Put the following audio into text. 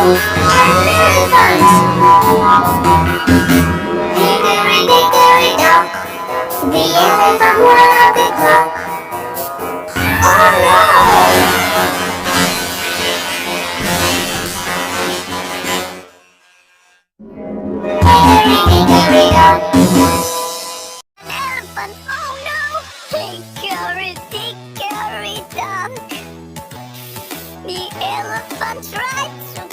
Hickory-dickory-dock, the elephant wound up the clock. Oh no! Hickory-dickory-dock. Elephant, oh no! Hickory-dickory-dock. The elephant tried to